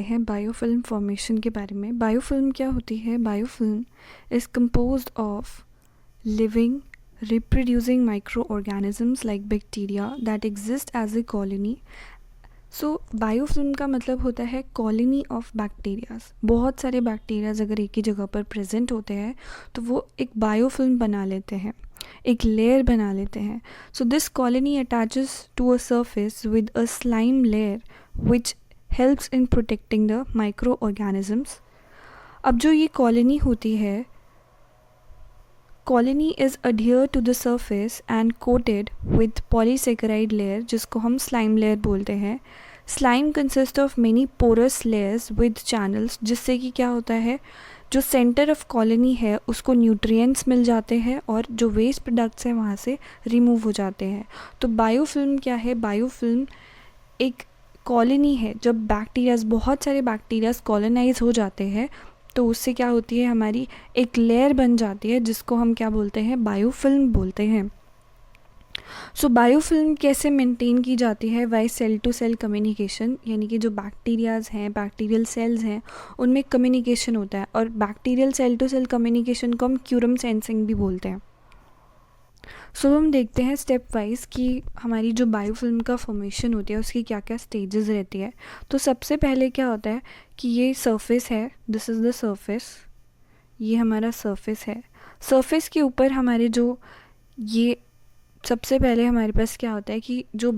है biofilm formation के बारे में। बायोफिल्म क्या होती है? Biofilm is composed of living reproducing microorganisms like bacteria that exist as a colony. So biofilm का मतलब होता है कॉलोनी ऑफ बैक्टीरियाज। बहुत सारे बैक्टीरियाज अगर एक ही जगह पर प्रेजेंट होते हैं तो वो एक बायोफिल्म बना लेते हैं, एक लेयर बना लेते हैं। So this colony attaches to a surface with a slime layer which helps in protecting the micro organisms. अब जो ये कॉलोनी होती है, colony is adhered to the surface and coated with polysaccharide layer जिसको हम slime layer बोलते हैं। slime consists of many porous layers with channels, जिससे कि क्या होता है, जो center of colony है उसको nutrients मिल जाते हैं और जो waste products हैं वहाँ से remove हो जाते हैं। तो biofilm क्या है? biofilm एक कॉलोनी है। जब बैक्टीरियाज, बहुत सारे बैक्टीरियाज कॉलोनाइज हो जाते हैं तो उससे क्या होती है, हमारी एक लेयर बन जाती है जिसको हम क्या बोलते हैं? बायोफिल्म बोलते हैं। सो बायोफिल्म कैसे मेंटेन की जाती है? By cell to cell communication, यानी कि जो बैक्टीरियाज हैं, बैक्टीरियल सेल्स हैं, उनमें कम्युनिकेशन होता है। और bacterial cell to cell communication को हम क्यूरम सेंसिंग भी बोलते हैं। सो हम देखते हैं स्टेप वाइज कि हमारी जो बायोफिल्म का फॉर्मेशन होती है उसकी क्या क्या स्टेजेस रहती है। तो सबसे पहले क्या होता है कि ये सरफेस है, दिस इज़ द सरफेस, ये हमारा सरफेस है। सरफेस के ऊपर हमारे जो ये सबसे पहले हमारे पास क्या होता है कि जो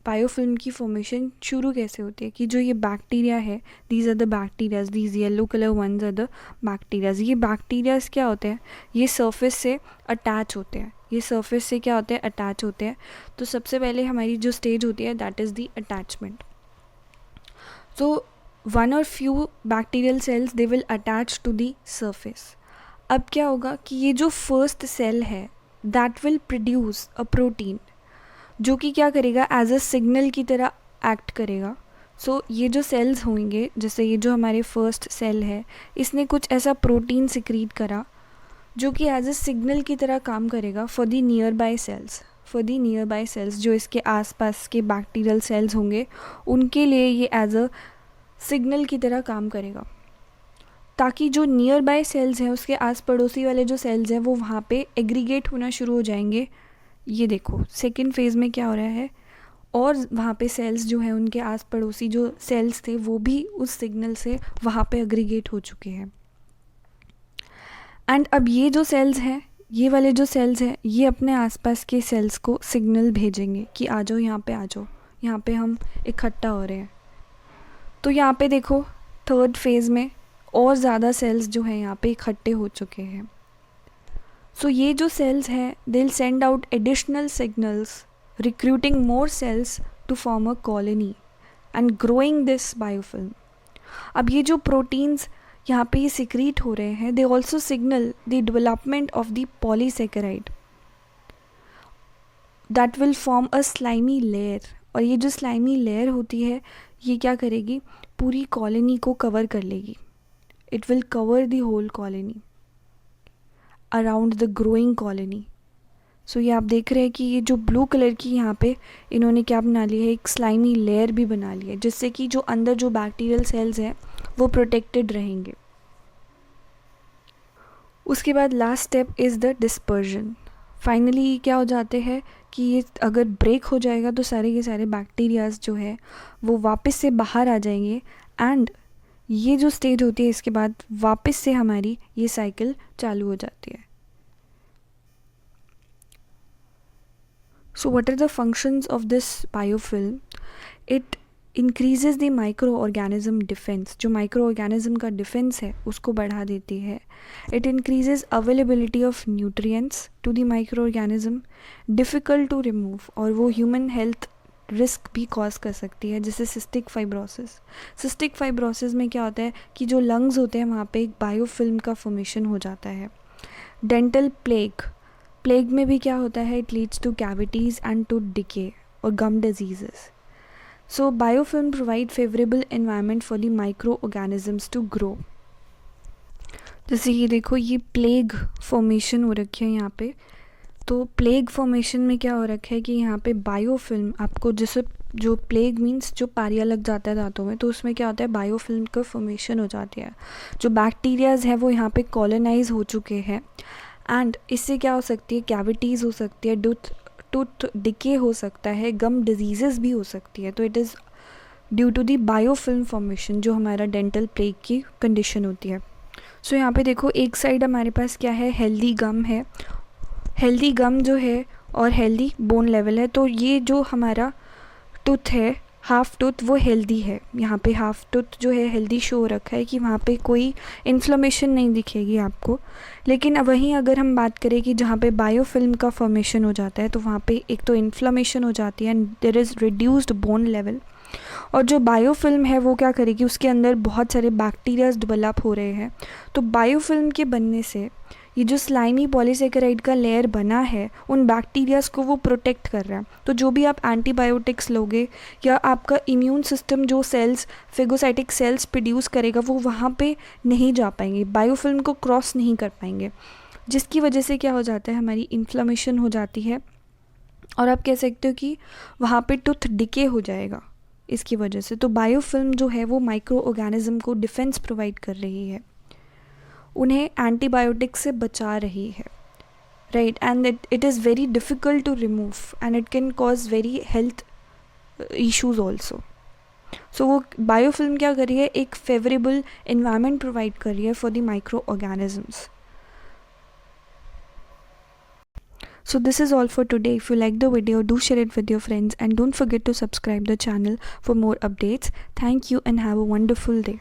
बायोफिल्म की फॉर्मेशन शुरू कैसे होती है कि जो ये बैक्टीरिया है, these are the bacterias, these yellow colour ones are the bacterias. ये बैक्टीरियाज क्या होते हैं? ये सरफेस से अटैच होते हैं, ये सरफेस से क्या होते हैं? अटैच होते हैं। तो सबसे पहले हमारी जो स्टेज होती है दैट इज़ द अटैचमेंट। तो वन और few bacterial cells they will attach to the surface. अब क्या होगा कि ये जो फर्स्ट सेल है that will produce a protein जो कि क्या करेगा? एज अ सिग्नल की तरह एक्ट करेगा। सो ये जो सेल्स होंगे, जैसे ये जो हमारे फर्स्ट सेल है, इसने कुछ ऐसा प्रोटीन सिक्रीट करा जो कि एज अ सिग्नल की तरह काम करेगा for the nearby cells. For the nearby cells जो इसके आसपास के बैक्टीरियल सेल्स होंगे उनके लिए ये एज अ सिग्नल की तरह काम करेगा, ताकि जो नियर बाय सेल्स हैं, उसके आस पड़ोसी वाले जो सेल्स हैं, वो वहाँ पे एग्रीगेट होना शुरू हो जाएंगे। ये देखो सेकेंड फेज़ में क्या हो रहा है, और वहाँ पे सेल्स जो हैं उनके आस पड़ोसी जो सेल्स थे वो भी उस सिग्नल से वहाँ पे एग्रीगेट हो चुके हैं। एंड अब ये जो सेल्स हैं, ये वाले जो सेल्स हैं, ये अपने आसपास के सेल्स को सिग्नल भेजेंगे कि आ जाओ यहाँ पे, आ जाओ यहाँ पे, हम इकट्ठा हो रहे हैं। तो यहाँ पे देखो थर्ड फेज़ में और ज़्यादा सेल्स जो हैं यहाँ पे इकट्ठे हो चुके हैं। सो ये जो सेल्स हैं they will send out additional signals recruiting more cells to form a colony and growing this biofilm. अब ये जो प्रोटीन्स यहाँ पे ये सिक्रीट हो रहे हैं, they also signal the development of the polysaccharide that will form a slimy layer. और ये जो स्लाइमी लेयर होती है ये क्या करेगी? पूरी कॉलोनी को कवर कर लेगी। It will cover the whole colony around the growing colony. So ये आप देख रहे हैं कि ये जो ब्लू कलर की यहाँ पे इन्होंने क्या बना ली है? एक स्लाइमी लेयर भी बना ली है, जिससे कि जो अंदर जो बैक्टीरियल सेल्स हैं वो प्रोटेक्टेड रहेंगे। उसके बाद last step is the dispersion. Finally क्या हो जाते हैं कि ये अगर ब्रेक हो जाएगा तो सारे के सारे बैक्टीरियाज जो है वो वापस से बाहर आ जाएंगे। एंड ये जो स्टेज होती है इसके बाद वापस से हमारी ये साइकिल चालू हो जाती है। So what are the functions of this biofilm? It increases the microorganism defense। जो microorganism का defense है उसको बढ़ा देती है। It increases availability of nutrients to the microorganism, difficult to remove, और वो human health रिस्क भी कॉज कर सकती है, जैसे सिस्टिक फाइब्रोसिस। सिस्टिक फाइब्रोसिस में क्या होता है कि जो लंग्स होते हैं वहाँ पे एक बायोफिल्म का फॉर्मेशन हो जाता है। डेंटल प्लेग, प्लेग में भी क्या होता है? It leads to cavities and to decay और gum diseases. So biofilm provide favourable environment for the micro organisms to grow. जैसे ये देखो ये प्लेग फॉर्मेशन हो रखी है यहाँ पे। तो प्लेग फॉर्मेशन में क्या हो रखा है कि यहाँ पे बायोफिल्म आपको जैसे जो प्लेग मीन्स जो पारिया लग जाता है दांतों में, तो उसमें क्या होता है, बायोफिल्म का फॉर्मेशन हो जाती है। जो बैक्टीरियाज हैं वो यहाँ पे कॉलोनाइज हो चुके हैं एंड इससे क्या हो सकती है, कैविटीज़ हो सकती है, टूथ डिके हो सकता है, गम डिजीज़ भी हो सकती है। तो it is due to the biofilm formation जो हमारा डेंटल प्लेग की कंडीशन होती है। सो यहाँ पे देखो एक साइड हमारे पास क्या है, हेल्दी गम है, हेल्दी गम जो है और हेल्दी बोन लेवल है। तो ये जो हमारा टूथ है, हाफ टूथ, वो हेल्दी है। यहाँ पे हाफ टूथ जो है हेल्दी शो रखा है कि वहाँ पे कोई इन्फ्लेमेशन नहीं दिखेगी आपको। लेकिन वहीं अगर हम बात करें कि जहाँ पे बायोफिल्म का फॉर्मेशन हो जाता है तो वहाँ पे एक तो इन्फ्लेमेशन हो जाती है and there is reduced bone level. और जो बायोफिल्म है वो क्या करेगी, उसके अंदर बहुत सारे बैक्टीरियाज डेवलप हो रहे हैं। तो बायोफिल्म के बनने से ये जो स्लाइमी पॉलीसेकेराइड का लेयर बना है उन बैक्टीरियाज को वो प्रोटेक्ट कर रहा है। तो जो भी आप एंटीबायोटिक्स लोगे या आपका इम्यून सिस्टम जो सेल्स फेगोसाइटिक सेल्स प्रोड्यूस करेगा वो वहाँ पे नहीं जा पाएंगे, बायोफिल्म को क्रॉस नहीं कर पाएंगे, जिसकी वजह से क्या हो जाता है, हमारी इन्फ्लेमेशन हो जाती है और आप कह सकते हो कि वहाँ पे टूथ डिके हो जाएगा इसकी वजह से। तो बायोफिल्म जो है वो माइक्रो ऑर्गेनिज्म को डिफेंस प्रोवाइड कर रही है, उन्हें एंटीबायोटिक से बचा रही है, right. And it is very difficult to remove and it can cause very health issues also. So वो बायोफिल्म क्या कर रही है, एक फेवरेबल इन्वायरमेंट प्रोवाइड कर रही है for the micro organisms. So this is all for today. If you like the video, do share it with your friends and don't forget to subscribe the channel for more updates. Thank you and have a wonderful day.